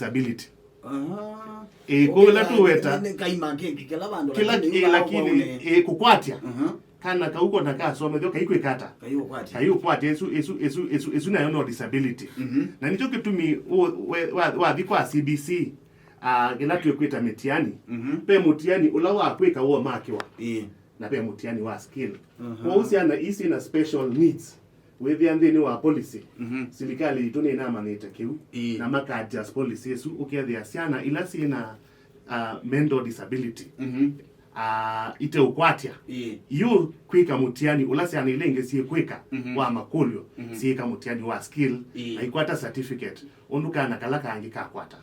disability. Kula tuweta kila lakini kukwatia kana kauko na kasoma ndio kaiko ikata kayo kwati esu na yono disability na nicho kitumi wa vikwa CBC kila tuekwita Mutihani pe Mutihani ulawa kweka wo makiwa na pe Mutihani wa skill kwa usiana isi na special needs wewe ndeni wa policy serikali itone na maneta kyau na makati as policy esu ukethia asiana ila sina mental disability ite ukwatia yu kwika Mutihani ulasiana ilenge si kwika wa makolyo si ka Mutihani wa skill na ikwata certificate onduka na kalaka angika kwata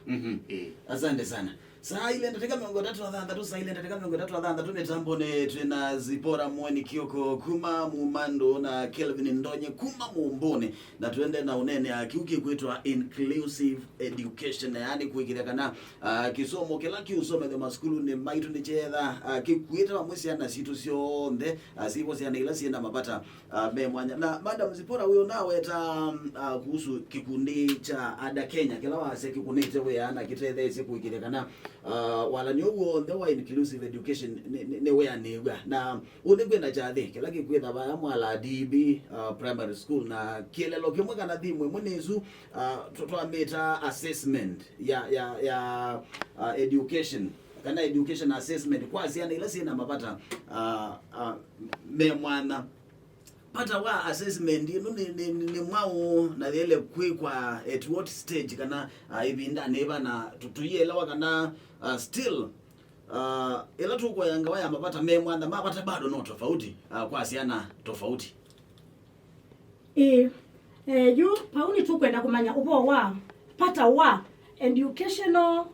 asante sana. Saa ile ndateka 3 saa ile ndateka 3 mitambo ne tena zipora mweni kioko kuma mumando na Kelvin Ndonye kuma mumbone na tuende na unene akiuki kwetwa inclusive education yani kuigira kana kisomo kila kiusome the maskulu ne maitu ni chetha kikweta mwisi ana situ sionde asipo siana ila sienda mapata Mwanya na madam zipora huyo nawe ta kuhusu kikundi cha ada Kenya kila wase kikundi tewe ana kithethe siku kuigira kana wala nyogo the way inclusive education ne we anegwa na unegwenda chathe kila kikwetha ba mwala DB primary school na kielelo kimwe kana thimwe munezu twameta assessment ya education kana education assessment kwa siana ila sina mapata Mwana pata wa assessment ni mwao na ile kwa at what stage kana ivinda neba na tutuyelewa kana still ila tu kwa yanga waya mapata Mwana mapata bado no tofauti kwa siana tofauti you pauni tu kwenda kumanya ubo wa pata wa educational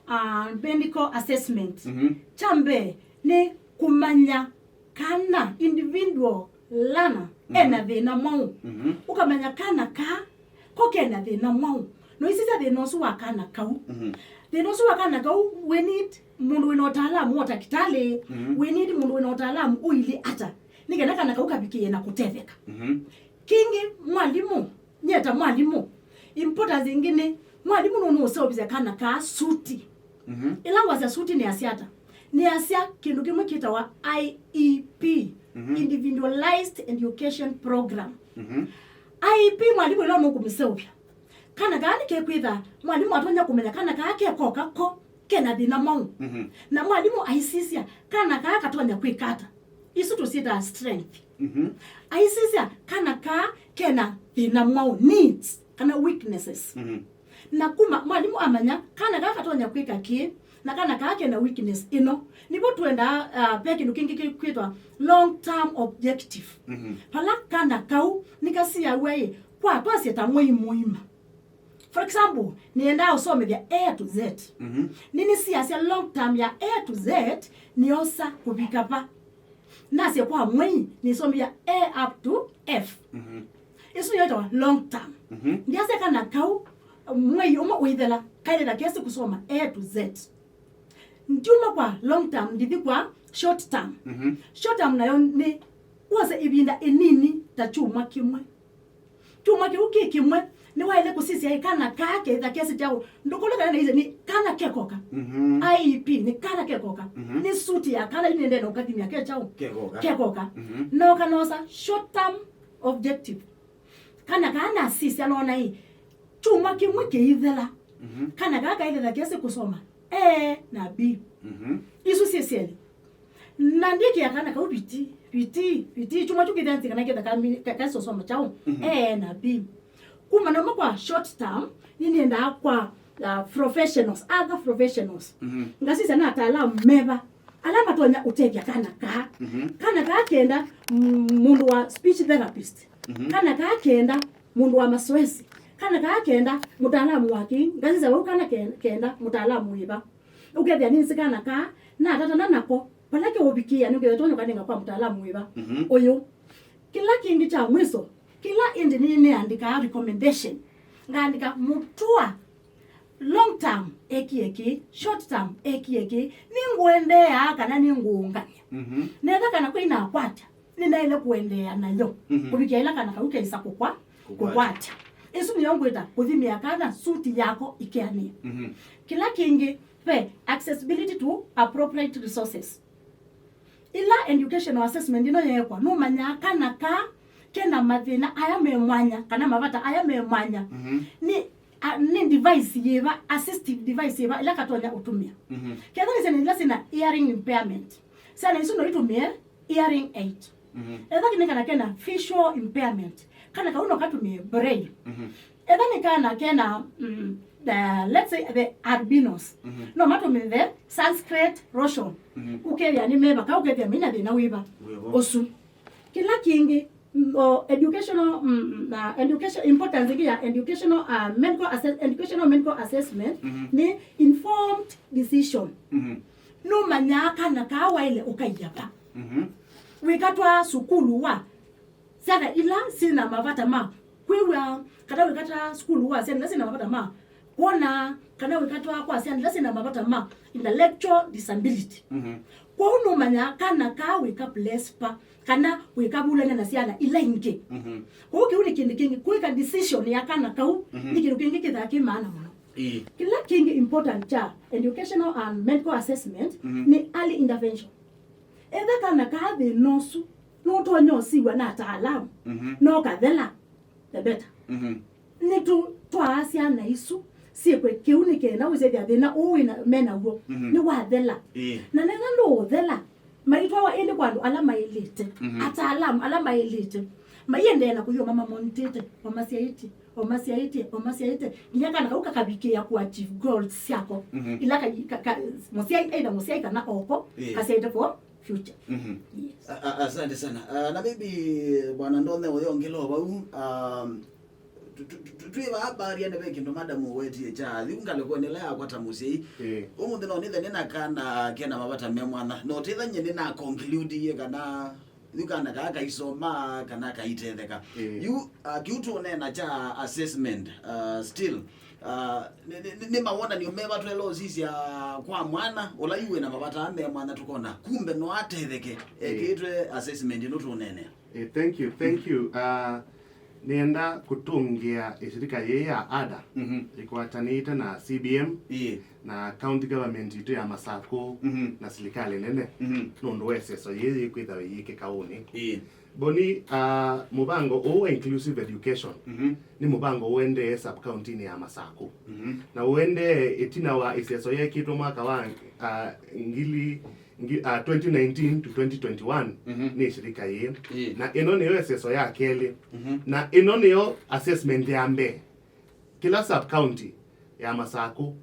medical assessment chambe ni kumanya kana individual lana ena thina mwau ukamenya kana ka kokena thina mwau no isisa thina su wakana kau thina su wakana kau we need mundu wina utaalamu wa takitali we need mundu wina utaalamu uili ata nigena kana kau kabikie na kutetheka kingi mwalimu nyeta mwalimu importance ingine mwalimu no usobize kana ka suti ilangwa za suti ni asiata ni asia kindu kimwe kitawa IEP individualized education program IEP mwalimu ilo no kumisebya kana gani ke kwitha mwalimu atonya kumenya kana ka ke koka ko kena thina mau na mwalimu aisisia kana ka katonya kwikata isu tusita strength aisisia kana ka kena thina mau needs kana weaknesses na kuma mwalimu amanya kana ka katonya kwika ki na kana kake na weakness ino nipo tuenda peke nukingi kwitwa long term objective pala kana kau nikasia wewe kwa twasi tamwe muhimu for example nienda usome vya A to Z nini siasia long term ya A to Z niosa kubika pa nasi kwa mwenyi nisome ya A up to F isu yoto long term ndiase kana kau mwenyi uithela kaile kesi kusoma A to Z njuma kwa long term ndithi kwa short term short term nayo ni wase ivinda enini ta chuma kimwe kimwe ni waile kusisi aikana kake za kesi chao ndokoleka na hizo ni kana kekoka IEP ni kana kekoka ni suti ya kana inende na ukati miaka chao kekoka no kanosa short term objective kana sisi anaona hii chuma kimwe keithela kana kaka ile za kesi kusoma A na B isu seseli nandiki yakana ka piti chuma chukidanti kana keda ka sosoma chao A na B kuma na kwa short term ninienda kwa professionals other professionals ngasi sana ataalamu meba alama tonya utevya kana ka kenda mundu wa speech therapist kana ka kenda mundu wa masoesi kana ka kenda mutaalamu waki ngazi za kana kenda mutaalamu iba ukethia nini sikana ka na tata nanako palake obikia ni ukethia tonyo kaninga kwa mutaalamu iba oyo kila kingi cha mwiso kila indi nini andika recommendation ngandika mutua long term eki short term eki ningwendea kana ningunganya nenda kana kwina akwata nina ile kuendea nayo kubikia ila kana kauke isa kukwata Esu ni yongweta kuthimia kana suti yako ikiania. Kila kingi accessibility to appropriate resources. Ila educational assessment ino yekwa no manya kana ka kena mathina aya me mwanya kana mavata aya me mwanya ni device yeva assistive device yeva ila katonya utumia kedha ni sena hearing impairment sana isu no itumia hearing aid edha kinika kena visual impairment kana kauno katumia braille edha nikana kena let's say the albinos no matter me the Sanskrit Russian ukeria ni meba ka ukeria mina de na wiba osu kila kingi educational education importance ya educational medical assessment ni informed decision no manyaka na kawaile ukayapa wikatwa sukulu wa sana ila sina mavata ma kwewa kada wikata sukulu wa sina mavata ma kuona kana wikatwa kwa sina mavata ma intellectual disability kwa uno manyaka na kawika plespa kana wikabulana na siana ila inge ko kiuni kingi kuika decision ya kana kau nikiru kingi kithaki maana muno kila kingi important cha educational and medical assessment ni early intervention edha kana ka the nosu no to nyosiwa na ataalamu no kathela the better ni tu twasia na isu siekwe kiuni kena wizethia thina uina mena wo ni wathela na nena no thela maitwa wa ende kwandu ala mailite ataalamu ala mailite mayende na kuyo mama montete omasiaiti nyaka na kauka kabike ya ku achieve goals yako ila ka musiai kana oko kasiaite for future. Yes. Asante sana. Na bibi bwana ndone oyongelo bau tuiva habari ende beki ndo madam wetie cha ungale kuendelea kwa tamusi umunde no nithe nina kana kena mabata memwana no titha nyene na conclude ye kana yukana kaka isoma kana kaitetheka you kiutu nena cha assessment still ni mawona ni umeba twelo sisi kwa mwana ola iwe na mabata ame mwana tukona kumbe no atetheke kitwe assessment no tunene. Thank you nienda kutungia ishirika ya ada ikuatanita na CBM na county government itu ya Masako na serikali nene nondo wese so yeye kwitha yike kauni boni mubango o inclusive education ni mubango wende sub county ni ya Masako na wende itina wa iseso yake to mwaka wa 2019 to 2021 ni shirika ye na ino niyo assessor ya kele na ino niyo assessment ya mbe kila sub county ya Masako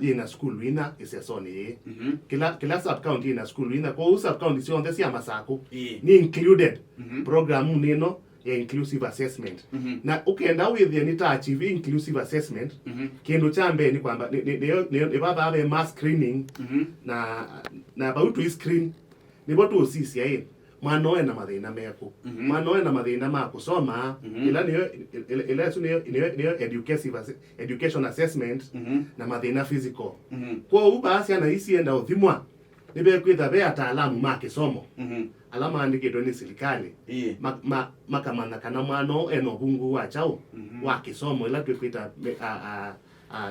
ina school wina assessor ni kila sub county ina school wina kwa sub county sio ndesi ya Masako ni included program nino ya inclusive assessment na ukienda with the nita achieve inclusive assessment kendo chambe ni kwamba ni baba ave mass screening na about to screen ni botu osisi ya mwana oe na mathina meko mwana oe na mathina ma kusoma ila niyo education assessment na mathina physical kwa ubasi ana isi enda uthimwa nibe kwitha be ataalamu ma kisomo alama andikitwe ni serikali makamana kana mwano eno bungu wa chao wa kisomo ila tukwita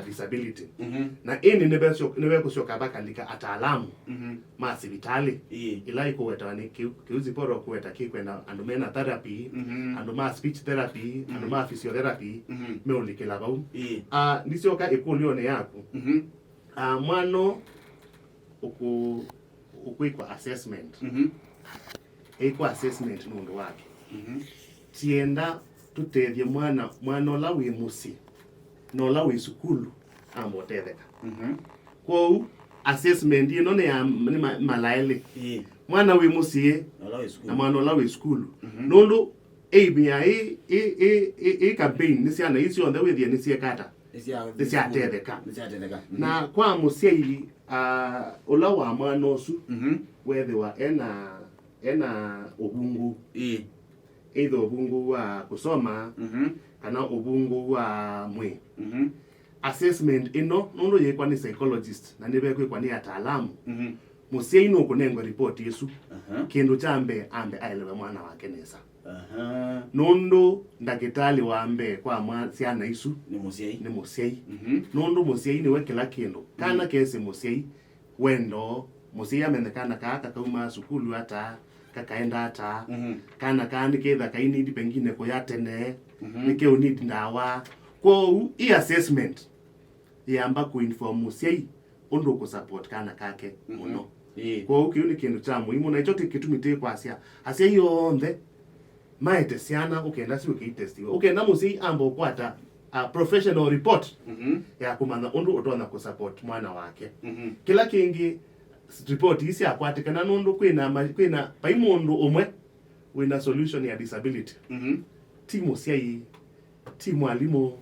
disability na ini nibe kushoka bakalika ataalamu ma sibitali ila iko wetani kiuzi poro kuweta kikwenda andumena therapy anduma speech therapy anduma physiotherapy meolikela bau nisioka ikulione yako mwano ukuikwa assessment equal assessment nundo wake tienda tutethie mwana la wi musi no la wi sukulu amotetheka kwa assessment ino ne ya malaile mwana wi musi na mwana la wi sukulu nondo ebia campaign nisi ana isi on the way nisi kata nisi atetheka na kwa musi ola wa mwana osu whether wa ena ubungu either ubungu wa kusoma kana ubungu wa mwe assessment ino nondo yekwa ni psychologist na nibe kwa ni ataalamu musie ino kunengo report yesu kendo chambe ambe aelewe mwana wake nesa Nundu ndagitali wa mbe kwa ciana isu ni musiai nundu musiai ni we kila kindu kana kesi musiai wendo musiai amenekana kaka kauma sukulu hata kakaenda hata kana kandi ketha kaini pengine ko yatene nike unid ndawa kwa i assessment yamba ku inform musiai undu ku support kana kake muno kwa ukiu ni kindu cha muhimu na icho kitumite kwa asia yonthe maite ciana ukenda si ukitestiwa ukenda musiai ambo kwata a professional report ya kumana undu utona ku support mwana wake kila kingi report isi akwatikana nundu kwina paimundu umwe wina solution ya disability ti musiai ti mwalimu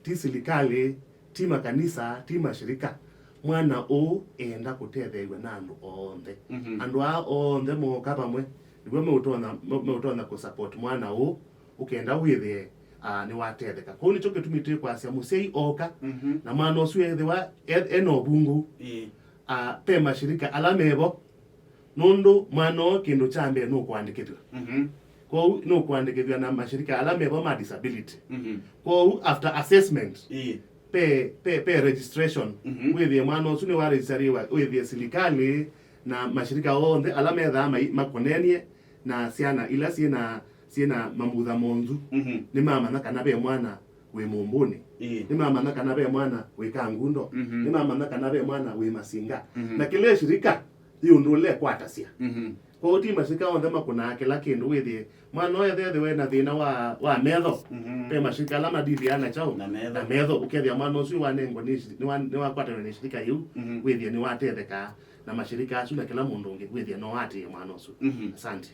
ti serikali ti makanisa ti mashirika mwana o enda kutethewe na andu onthe andu a onthe moka pamwe niguo meutona ku support mwana o ukenda withie ni watetheka ko ni choke tumite kwa asia musiai oka na mwana osu ethiwa eno bungu pe mashirika alamebo nundu mwana kindu chambe no kuandikithwa ko no kuandikithwa na mashirika alamebo ma disability ko after assessment pe registration with mwana osu ni wa registriwa with serikali na mashirika onde alamedha makonenie na ciana ila ciena mamutha monzu ni mama na kana be mwana we mumbuni ni mama na kana be mwana we kangundo ni mama na kana be mwana we masinga na kile shirika hiyo ndule kwatasia kwa uti mashirika onde makuna kila kindu withie mwana oyethe we na thina wa metho pe mashirika la madiviana chao na metho ukethia mwana ucio wa nengo ni wa kwata ni shirika yu withie ni watetheka na mashirika acu na kila mundu ungi withie no ati mwana ucio asante.